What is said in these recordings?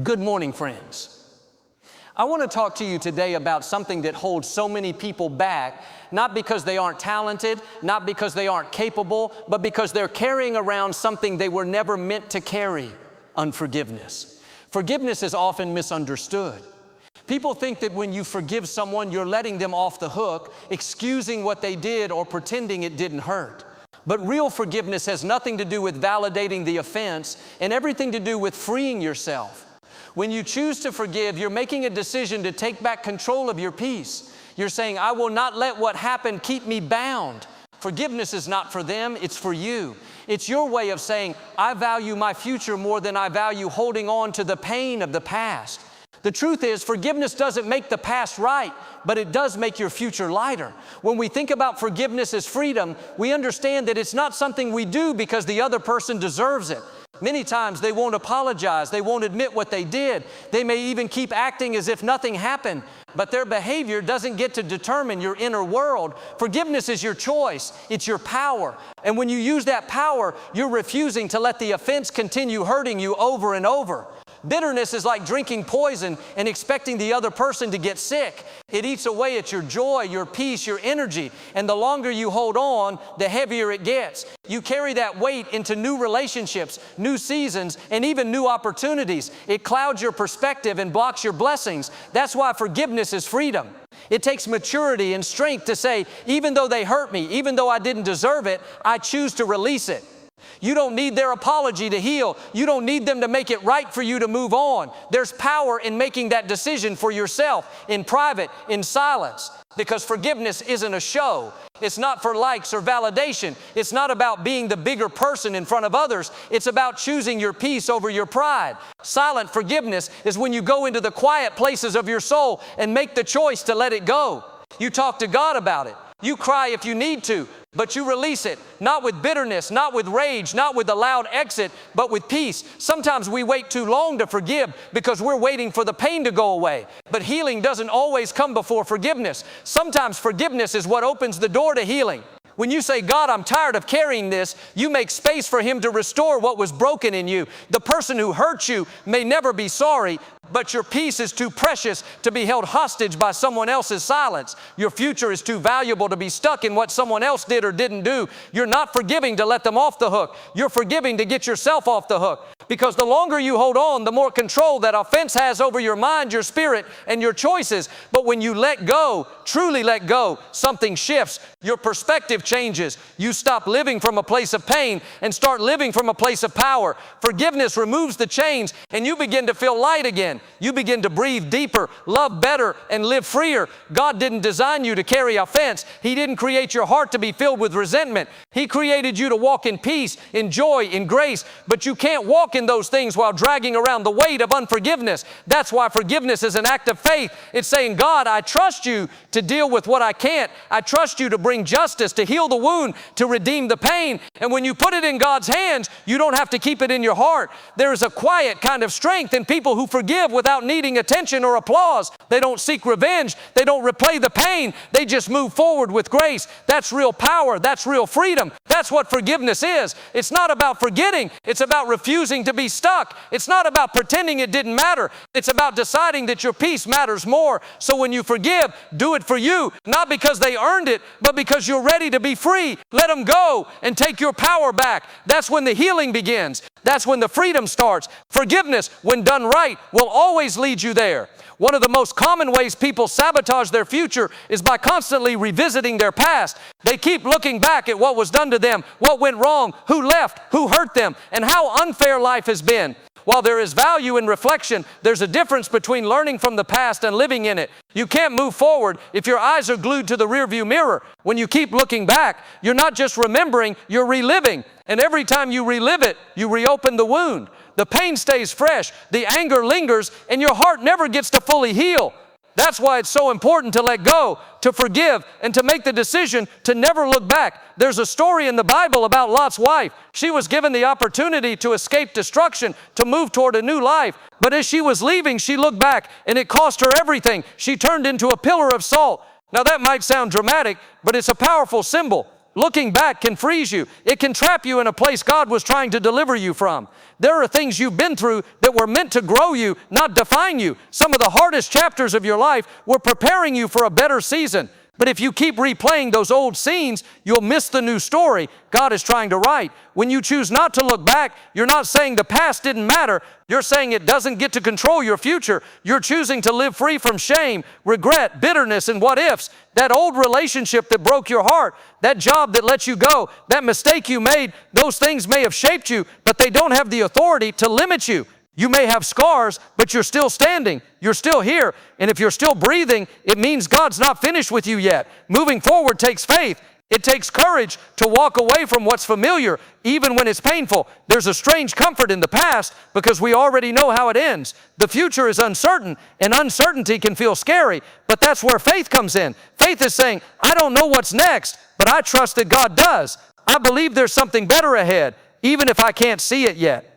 Good morning, friends. I want to talk to you today about something that holds so many people back, not because they aren't talented, not because they aren't capable, but because they're carrying around something they were never meant to carry: unforgiveness. Forgiveness is often misunderstood. People think that when you forgive someone, you're letting them off the hook, excusing what they did or pretending it didn't hurt. But real forgiveness has nothing to do with validating the offense and everything to do with freeing yourself. When you choose to forgive, you're making a decision to take back control of your peace. You're saying, I will not let what happened keep me bound. Forgiveness is not for them, it's for you. It's your way of saying, I value my future more than I value holding on to the pain of the past. The truth is, forgiveness doesn't make the past right, but it does make your future lighter. When we think about forgiveness as freedom, we understand that it's not something we do because the other person deserves it. Many times they won't apologize, they won't admit what they did. They may even keep acting as if nothing happened, but their behavior doesn't get to determine your inner world. Forgiveness is your choice, it's your power. And when you use that power, you're refusing to let the offense continue hurting you over and over. Bitterness is like drinking poison and expecting the other person to get sick. It eats away at your joy, your peace, your energy. And the longer you hold on, the heavier it gets. You carry that weight into new relationships, new seasons, and even new opportunities. It clouds your perspective and blocks your blessings. That's why forgiveness is freedom. It takes maturity and strength to say, even though they hurt me, even though I didn't deserve it, I choose to release it. You don't need their apology to heal. You don't need them to make it right for you to move on. There's power in making that decision for yourself, in private, in silence, because forgiveness isn't a show. It's not for likes or validation. It's not about being the bigger person in front of others. It's about choosing your peace over your pride. Silent forgiveness is when you go into the quiet places of your soul and make the choice to let it go. You talk to God about it. You cry if you need to, but you release it, not with bitterness, not with rage, not with a loud exit, but with peace. Sometimes we wait too long to forgive because we're waiting for the pain to go away. But healing doesn't always come before forgiveness. Sometimes forgiveness is what opens the door to healing. When you say, God, I'm tired of carrying this, you make space for Him to restore what was broken in you. The person who hurt you may never be sorry, but your peace is too precious to be held hostage by someone else's silence. Your future is too valuable to be stuck in what someone else did or didn't do. You're not forgiving to let them off the hook. You're forgiving to get yourself off the hook. Because the longer you hold on, the more control that offense has over your mind, your spirit, and your choices. But when you let go, truly let go, something shifts. Your perspective changes. You stop living from a place of pain and start living from a place of power. Forgiveness removes the chains and you begin to feel light again. You begin to breathe deeper, love better, and live freer. God didn't design you to carry offense. He didn't create your heart to be filled with resentment. He created you to walk in peace, in joy, in grace. But you can't walk in those things while dragging around the weight of unforgiveness. That's why forgiveness is an act of faith. It's saying, God, I trust you to deal with what I can't. I trust you to bring justice, to heal the wound, to redeem the pain. And when you put it in God's hands, you don't have to keep it in your heart. There is a quiet kind of strength in people who forgive without needing attention or applause. They don't seek revenge. They don't replay the pain. They just move forward with grace. That's real power. That's real freedom. That's what forgiveness is. It's not about forgetting. It's about refusing to be stuck. It's not about pretending it didn't matter. It's about deciding that your peace matters more. So when you forgive, do it for you, not because they earned it, but because you're ready to be free. Let them go and take your power back. That's when the healing begins. That's when the freedom starts. Forgiveness, when done right, will always lead you there. One of the most common ways people sabotage their future is by constantly revisiting their past. They keep looking back at what was done to them, what went wrong, who left, who hurt them, and how unfair life has been. While there is value in reflection, there's a difference between learning from the past and living in it. You can't move forward if your eyes are glued to the rearview mirror. When you keep looking back, you're not just remembering, you're reliving. And every time you relive it, you reopen the wound. The pain stays fresh, the anger lingers, and your heart never gets to fully heal. That's why it's so important to let go, to forgive, and to make the decision to never look back. There's a story in the Bible about Lot's wife. She was given the opportunity to escape destruction, to move toward a new life. But as she was leaving, she looked back, and it cost her everything. She turned into a pillar of salt. Now that might sound dramatic, but it's a powerful symbol. Looking back can freeze you. It can trap you in a place God was trying to deliver you from. There are things you've been through that were meant to grow you, not define you. Some of the hardest chapters of your life were preparing you for a better season. But if you keep replaying those old scenes, you'll miss the new story God is trying to write. When you choose not to look back, you're not saying the past didn't matter. You're saying it doesn't get to control your future. You're choosing to live free from shame, regret, bitterness, and what ifs. That old relationship that broke your heart, that job that let you go, that mistake you made, those things may have shaped you, but they don't have the authority to limit you. You may have scars, but you're still standing. You're still here. And if you're still breathing, it means God's not finished with you yet. Moving forward takes faith. It takes courage to walk away from what's familiar, even when it's painful. There's a strange comfort in the past because we already know how it ends. The future is uncertain, and uncertainty can feel scary, but that's where faith comes in. Faith is saying, I don't know what's next, but I trust that God does. I believe there's something better ahead, even if I can't see it yet.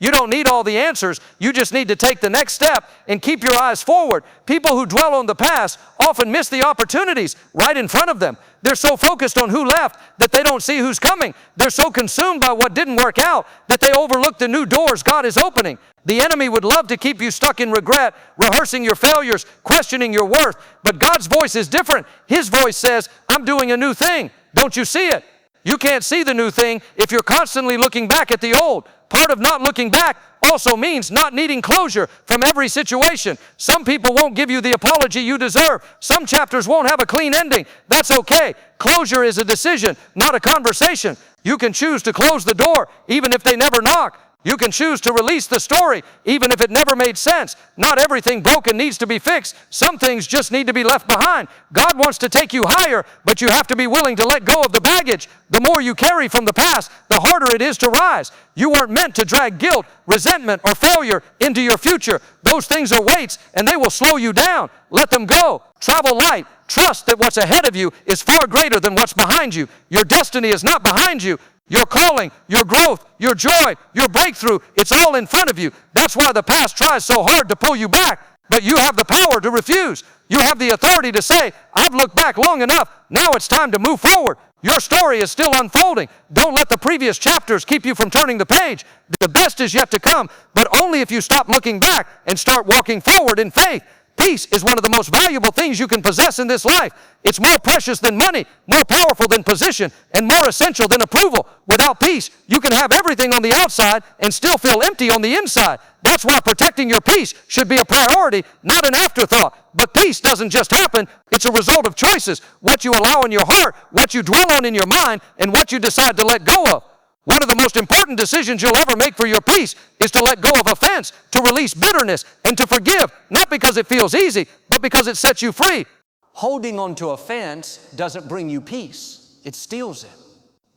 You don't need all the answers. You just need to take the next step and keep your eyes forward. People who dwell on the past often miss the opportunities right in front of them. They're so focused on who left that they don't see who's coming. They're so consumed by what didn't work out that they overlook the new doors God is opening. The enemy would love to keep you stuck in regret, rehearsing your failures, questioning your worth. But God's voice is different. His voice says, I'm doing a new thing. Don't you see it? You can't see the new thing if you're constantly looking back at the old. Part of not looking back also means not needing closure from every situation. Some people won't give you the apology you deserve. Some chapters won't have a clean ending. That's okay. Closure is a decision, not a conversation. You can choose to close the door even if they never knock. You can choose to release the story even if it never made sense. Not everything broken needs to be fixed. Some things just need to be left behind. God wants to take you higher, but you have to be willing to let go of the baggage. The more you carry from the past, the harder it is to rise. You weren't meant to drag guilt, resentment, or failure into your future. Those things are weights, and they will slow you down. Let them go. Travel light. Trust that what's ahead of you is far greater than what's behind you. Your destiny is not behind you. Your calling, your growth, your joy, your breakthrough, it's all in front of you. That's why the past tries so hard to pull you back. But you have the power to refuse. You have the authority to say, I've looked back long enough. Now it's time to move forward. Your story is still unfolding. Don't let the previous chapters keep you from turning the page. The best is yet to come, but only if you stop looking back and start walking forward in faith. Peace is one of the most valuable things you can possess in this life. It's more precious than money, more powerful than position, and more essential than approval. Without peace, you can have everything on the outside and still feel empty on the inside. That's why protecting your peace should be a priority, not an afterthought. But peace doesn't just happen. It's a result of choices. What you allow in your heart, what you dwell on in your mind, and what you decide to let go of. One of the most important decisions you'll ever make for your peace is to let go of offense, to release bitterness, and to forgive, not because it feels easy, but because it sets you free. Holding on to offense doesn't bring you peace. It steals it.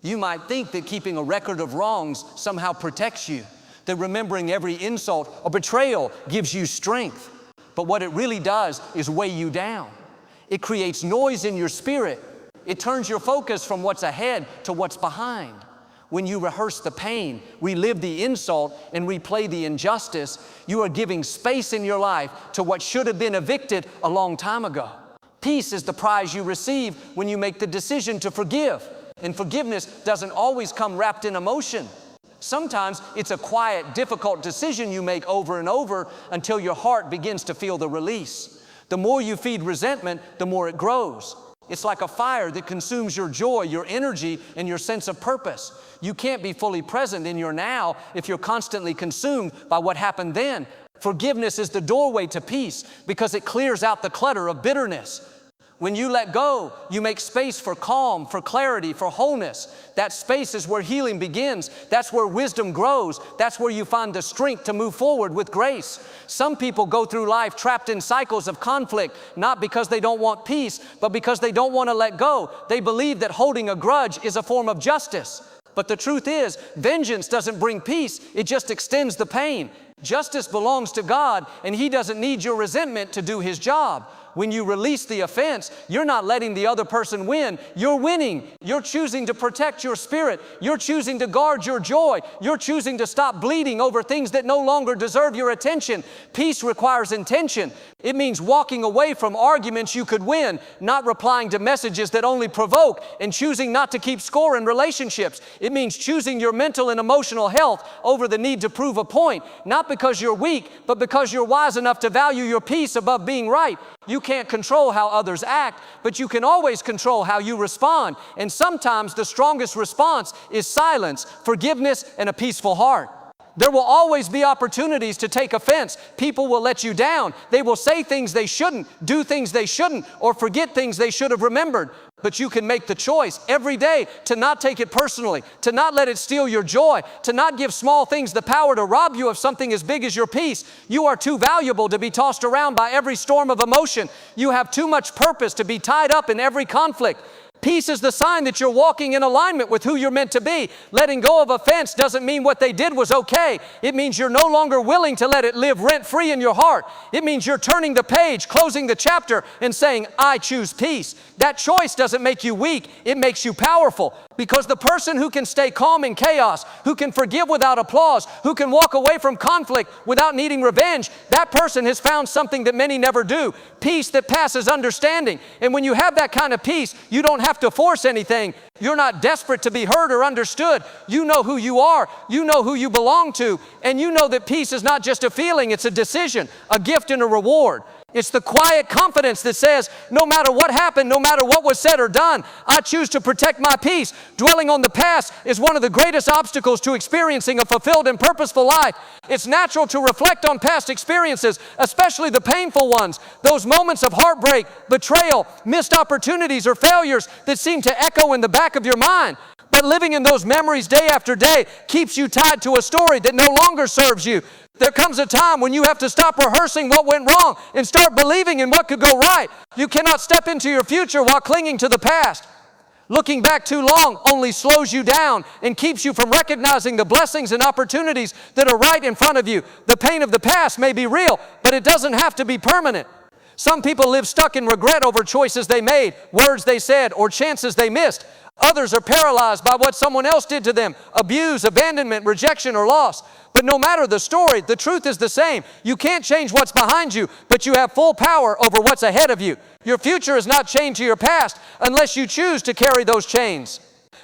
You might think that keeping a record of wrongs somehow protects you, that remembering every insult or betrayal gives you strength. But what it really does is weigh you down. It creates noise in your spirit. It turns your focus from what's ahead to what's behind. When you rehearse the pain, relive the insult, and replay the injustice, you are giving space in your life to what should have been evicted a long time ago. Peace is the prize you receive when you make the decision to forgive. And forgiveness doesn't always come wrapped in emotion. Sometimes it's a quiet, difficult decision you make over and over until your heart begins to feel the release. The more you feed resentment, the more it grows. It's like a fire that consumes your joy, your energy, and your sense of purpose. You can't be fully present in your now if you're constantly consumed by what happened then. Forgiveness is the doorway to peace because it clears out the clutter of bitterness. When you let go, you make space for calm, for clarity, for wholeness. That space is where healing begins. That's where wisdom grows. That's where you find the strength to move forward with grace. Some people go through life trapped in cycles of conflict, not because they don't want peace, but because they don't want to let go. They believe that holding a grudge is a form of justice. But the truth is, vengeance doesn't bring peace. It just extends the pain. Justice belongs to God, and He doesn't need your resentment to do His job. When you release the offense, you're not letting the other person win. You're winning. You're choosing to protect your spirit. You're choosing to guard your joy. You're choosing to stop bleeding over things that no longer deserve your attention. Peace requires intention. It means walking away from arguments you could win, not replying to messages that only provoke, and choosing not to keep score in relationships. It means choosing your mental and emotional health over the need to prove a point, not because you're weak, but because you're wise enough to value your peace above being right. You can't control how others act, but you can always control how you respond. And sometimes the strongest response is silence, forgiveness, and a peaceful heart. There will always be opportunities to take offense. People will let you down. They will say things they shouldn't, do things they shouldn't, or forget things they should have remembered. But you can make the choice every day to not take it personally, to not let it steal your joy, to not give small things the power to rob you of something as big as your peace. You are too valuable to be tossed around by every storm of emotion. You have too much purpose to be tied up in every conflict. Peace is the sign that you're walking in alignment with who you're meant to be. Letting go of offense doesn't mean what they did was okay. It means you're no longer willing to let it live rent-free in your heart. It means you're turning the page, closing the chapter, and saying, I choose peace. That choice doesn't make you weak. It makes you powerful. Because the person who can stay calm in chaos, who can forgive without applause, who can walk away from conflict without needing revenge, that person has found something that many never do. Peace that passes understanding. And when you have that kind of peace, you don't have to force anything. You're not desperate to be heard or understood. You know who you are. You know who you belong to. And you know that peace is not just a feeling, it's a decision, a gift and a reward. It's the quiet confidence that says, no matter what happened, no matter what was said or done, I choose to protect my peace. Dwelling on the past is one of the greatest obstacles to experiencing a fulfilled and purposeful life. It's natural to reflect on past experiences, especially the painful ones, those moments of heartbreak, betrayal, missed opportunities, or failures that seem to echo in the back of your mind. But living in those memories day after day keeps you tied to a story that no longer serves you. There comes a time when you have to stop rehearsing what went wrong and start believing in what could go right. You cannot step into your future while clinging to the past. Looking back too long only slows you down and keeps you from recognizing the blessings and opportunities that are right in front of you. The pain of the past may be real, but it doesn't have to be permanent. Some people live stuck in regret over choices they made, words they said, or chances they missed. Others are paralyzed by what someone else did to them, abuse, abandonment, rejection, or loss. But no matter the story, the truth is the same. You can't change what's behind you, but you have full power over what's ahead of you. Your future is not chained to your past unless you choose to carry those chains.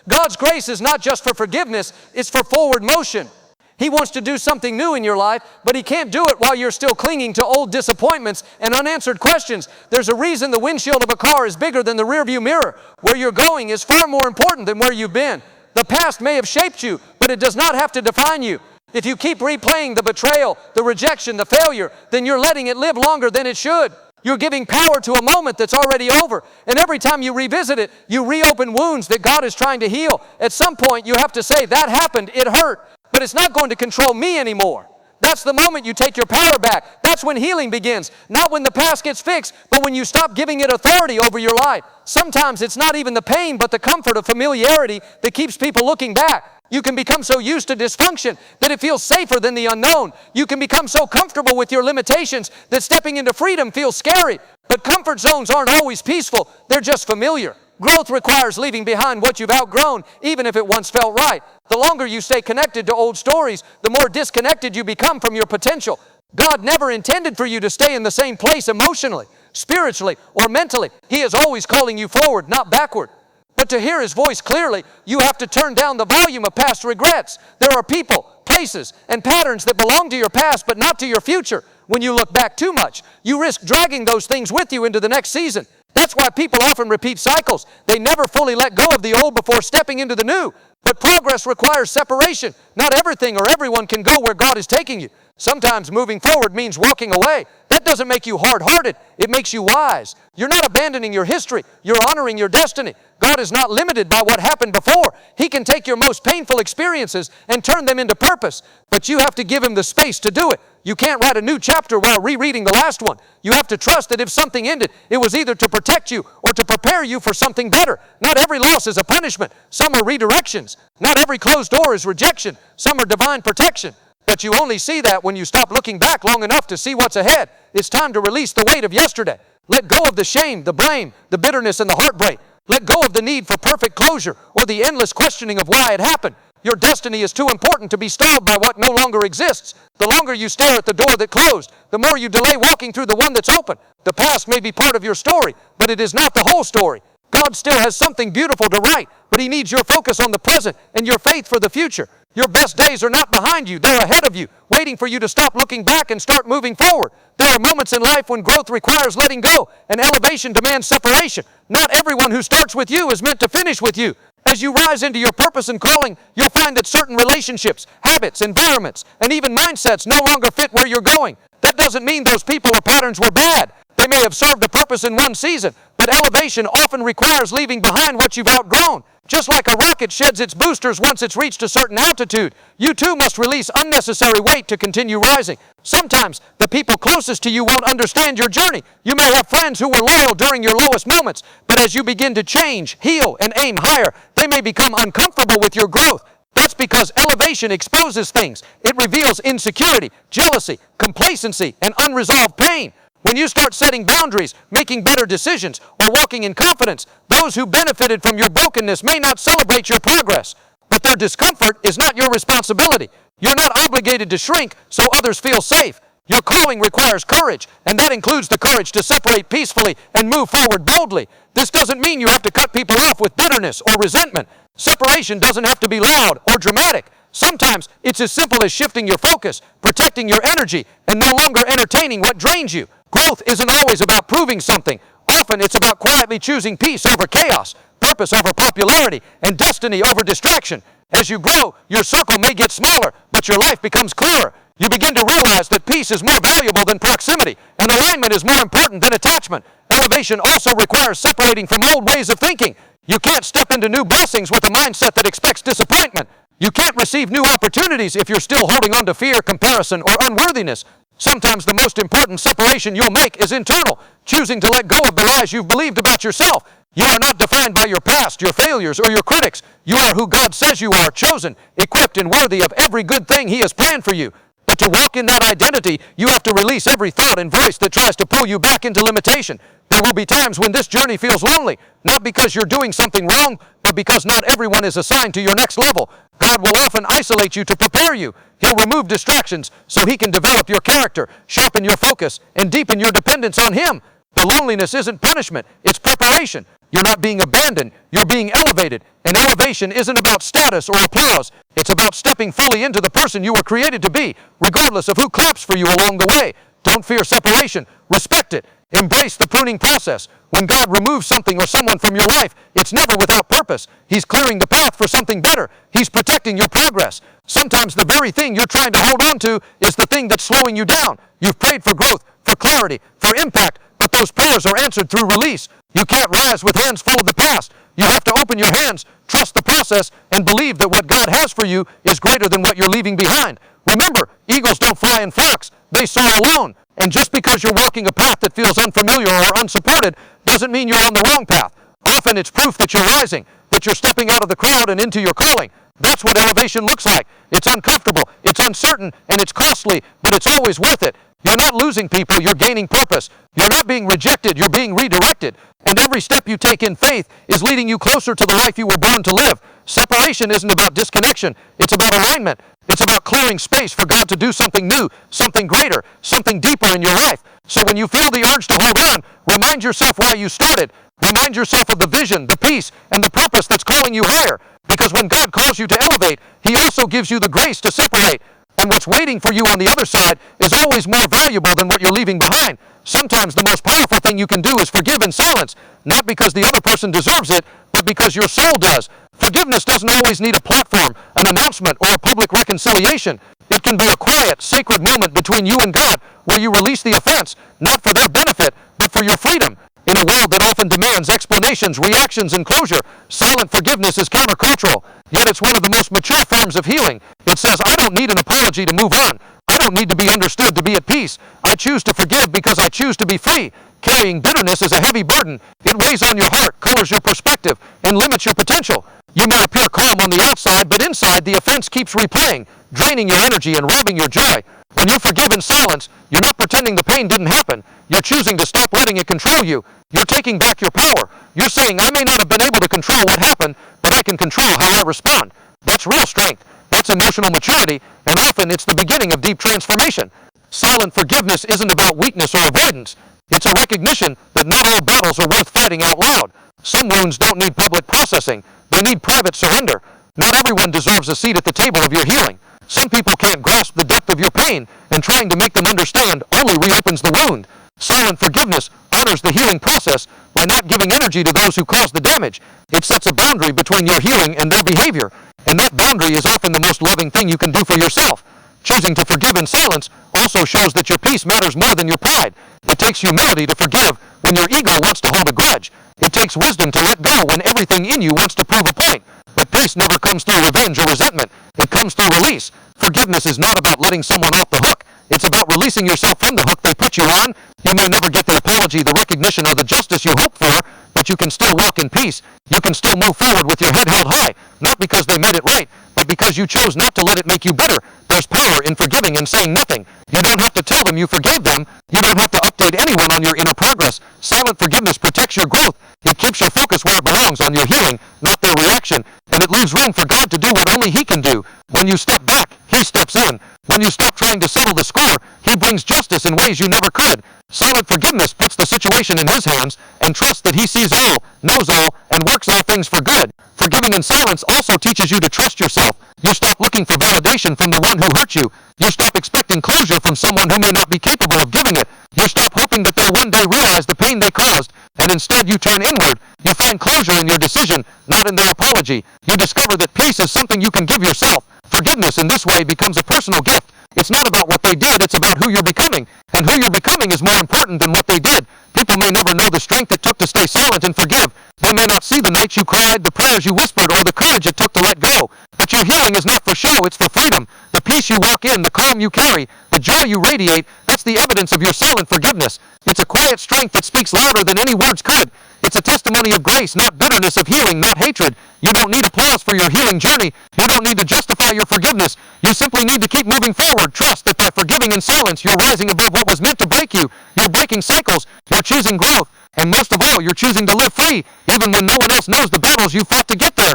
God's grace is not just for forgiveness, it's for forward motion. He wants to do something new in your life, but He can't do it while you're still clinging to old disappointments and unanswered questions. There's a reason the windshield of a car is bigger than the rearview mirror. Where you're going is far more important than where you've been. The past may have shaped you, but it does not have to define you. If you keep replaying the betrayal, the rejection, the failure, then you're letting it live longer than it should. You're giving power to a moment that's already over. And every time you revisit it, you reopen wounds that God is trying to heal. At some point, you have to say, that happened, it hurt, but it's not going to control me anymore. That's the moment you take your power back. That's when healing begins. Not when the past gets fixed, but when you stop giving it authority over your life. Sometimes it's not even the pain, but the comfort of familiarity that keeps people looking back. You can become so used to dysfunction that it feels safer than the unknown. You can become so comfortable with your limitations that stepping into freedom feels scary. But comfort zones aren't always peaceful. They're just familiar. Growth requires leaving behind what you've outgrown, even if it once felt right. The longer you stay connected to old stories, the more disconnected you become from your potential. God never intended for you to stay in the same place emotionally, spiritually, or mentally. He is always calling you forward, not backward. But to hear His voice clearly, you have to turn down the volume of past regrets. There are people, places, and patterns that belong to your past but not to your future. When you look back too much, you risk dragging those things with you into the next season. That's why people often repeat cycles. They never fully let go of the old before stepping into the new. But progress requires separation. Not everything or everyone can go where God is taking you. Sometimes moving forward means walking away. That doesn't make you hard-hearted. It makes you wise. You're not abandoning your history. You're honoring your destiny. God is not limited by what happened before. He can take your most painful experiences and turn them into purpose. But you have to give Him the space to do it. You can't write a new chapter while rereading the last one. You have to trust that if something ended, it was either to protect you or to prepare you for something better. Not every loss is a punishment. Some are redirections. Not every closed door is rejection. Some are divine protection. But you only see that when you stop looking back long enough to see what's ahead. It's time to release the weight of yesterday. Let go of the shame, the blame, the bitterness, and the heartbreak. Let go of the need for perfect closure or the endless questioning of why it happened. Your destiny is too important to be stalled by what no longer exists. The longer you stare at the door that closed, the more you delay walking through the one that's open. The past may be part of your story, but it is not the whole story. God still has something beautiful to write, but He needs your focus on the present and your faith for the future. Your best days are not behind you, they're ahead of you, waiting for you to stop looking back and start moving forward. There are moments in life when growth requires letting go and elevation demands separation. Not everyone who starts with you is meant to finish with you. As you rise into your purpose and calling, you'll find that certain relationships, habits, environments, and even mindsets no longer fit where you're going. That doesn't mean those people or patterns were bad. They may have served a purpose in one season, but elevation often requires leaving behind what you've outgrown. Just like a rocket sheds its boosters once it's reached a certain altitude, you too must release unnecessary weight to continue rising. Sometimes the people closest to you won't understand your journey. You may have friends who were loyal during your lowest moments, but as you begin to change, heal, and aim higher, they may become uncomfortable with your growth. That's because elevation exposes things. It reveals insecurity, jealousy, complacency, and unresolved pain. When you start setting boundaries, making better decisions, or walking in confidence, those who benefited from your brokenness may not celebrate your progress. But their discomfort is not your responsibility. You're not obligated to shrink so others feel safe. Your calling requires courage, and that includes the courage to separate peacefully and move forward boldly. This doesn't mean you have to cut people off with bitterness or resentment. Separation doesn't have to be loud or dramatic. Sometimes it's as simple as shifting your focus, protecting your energy, and no longer entertaining what drains you. Growth isn't always about proving something. Often it's about quietly choosing peace over chaos, purpose over popularity, and destiny over distraction. As you grow, your circle may get smaller, but your life becomes clearer. You begin to realize that peace is more valuable than proximity, and alignment is more important than attachment. Elevation also requires separating from old ways of thinking. You can't step into new blessings with a mindset that expects disappointment. You can't receive new opportunities if you're still holding on to fear, comparison, or unworthiness. Sometimes the most important separation you'll make is internal, choosing to let go of the lies you've believed about yourself. You are not defined by your past, your failures, or your critics. You are who God says you are, chosen, equipped, and worthy of every good thing He has planned for you. But to walk in that identity, you have to release every thought and voice that tries to pull you back into limitation. There will be times when this journey feels lonely, not because you're doing something wrong, but because not everyone is assigned to your next level. God will often isolate you to prepare you. He'll remove distractions so He can develop your character, sharpen your focus, and deepen your dependence on Him. The loneliness isn't punishment, it's preparation. You're not being abandoned, you're being elevated. And elevation isn't about status or applause. It's about stepping fully into the person you were created to be, regardless of who claps for you along the way. Don't fear separation, respect it. Embrace the pruning process. When God removes something or someone from your life, it's never without purpose. He's clearing the path for something better. He's protecting your progress. Sometimes the very thing you're trying to hold on to is the thing that's slowing you down. You've prayed for growth, for clarity, for impact, but those prayers are answered through release. You can't rise with hands full of the past. You have to open your hands, trust the process, and believe that what God has for you is greater than what you're leaving behind. Remember, eagles don't fly in flocks. They soar alone. And just because you're walking a path that feels unfamiliar or unsupported doesn't mean you're on the wrong path. Often it's proof that you're rising, that you're stepping out of the crowd and into your calling. That's what elevation looks like. It's uncomfortable, it's uncertain, and it's costly, but it's always worth it. You're not losing people, you're gaining purpose. You're not being rejected, you're being redirected. And every step you take in faith is leading you closer to the life you were born to live. Separation isn't about disconnection, it's about alignment. It's about clearing space for God to do something new, something greater, something deeper in your life. So when you feel the urge to hold on, remind yourself why you started. Remind yourself of the vision, the peace, and the purpose that's calling you higher. Because when God calls you to elevate, He also gives you the grace to separate. And what's waiting for you on the other side is always more valuable than what you're leaving behind. Sometimes the most powerful thing you can do is forgive in silence, not because the other person deserves it, but because your soul does. Forgiveness doesn't always need a platform, an announcement, or a public reconciliation. It can be a quiet, sacred moment between you and God where you release the offense, not for their benefit, but for your freedom. In a world that often demands explanations, reactions, and closure, silent forgiveness is countercultural. Yet it's one of the most mature forms of healing. It says, I don't need an apology to move on. I don't need to be understood to be at peace. I choose to forgive because I choose to be free. Carrying bitterness is a heavy burden. It weighs on your heart, colors your perspective, and limits your potential. You may appear calm on the outside, but inside the offense keeps replaying, draining your energy and robbing your joy. When you forgive in silence, you're not pretending the pain didn't happen. You're choosing to stop letting it control you. You're taking back your power. You're saying, I may not have been able to control what happened, but I can control how I respond. That's real strength. That's emotional maturity, and often it's the beginning of deep transformation. Silent forgiveness isn't about weakness or avoidance. It's a recognition that not all battles are worth fighting out loud. Some wounds don't need public processing. They need private surrender. Not everyone deserves a seat at the table of your healing. Some people can't grasp the depth of your pain, and trying to make them understand only reopens the wound. Silent forgiveness honors the healing process by not giving energy to those who caused the damage. It sets a boundary between your healing and their behavior, and that boundary is often the most loving thing you can do for yourself. Choosing to forgive in silence also shows that your peace matters more than your pride. It takes humility to forgive when your ego wants to hold a grudge. It takes wisdom to let go when everything in you wants to prove a point. But peace never comes through revenge or resentment. It comes through release. Forgiveness is not about letting someone off the hook. It's about releasing yourself from the hook they put you on. You may never get the apology, the recognition, or the justice you hope for, but you can still walk in peace. You can still move forward with your head held high, not because they made it right, but because you chose not to let it make you bitter. There's power in forgiving and saying nothing. You don't have to tell them you forgave them. You don't have to update anyone on your inner progress. Silent forgiveness protects your growth. It keeps your focus where it belongs, on your healing, not their reaction. And it leaves room for God to do what only He can do. When you step back, He steps in. When you stop trying to settle the score, He brings justice in ways you never could. Silent forgiveness puts the situation in His hands and trusts that He sees all, knows all, and works all things for good. Forgiving in silence also teaches you to trust yourself. You stop looking for validation from the one who hurt you. You stop expecting closure from someone who may not be capable of giving it. You stop hoping that they'll one day realize the pain they caused, and instead you turn inward. You find closure in your decision, not in their apology. You discover that peace is something you can give yourself. Forgiveness in this way becomes a personal gift. It's not about what they did, it's about who you're becoming. And who you're becoming is more important than what they did. People may never know the strength it took to stay silent and forgive. They may not see the nights you cried, the prayers you whispered, or the courage it took to let go. But your healing is not for show, it's for freedom. The peace you walk in, the calm you carry, the joy you radiate, that's the evidence of your silent forgiveness. It's a quiet strength that speaks louder than any words could. It's a testimony of grace, not bitterness, of healing, not hatred. You don't need applause for your healing journey. You don't need to justify your forgiveness. You simply need to keep moving forward. Trust that by forgiving in silence, you're rising above what was meant to break you. You're breaking cycles. You're choosing growth. And most of all, you're choosing to live free, even when no one else knows the battles you fought to get there.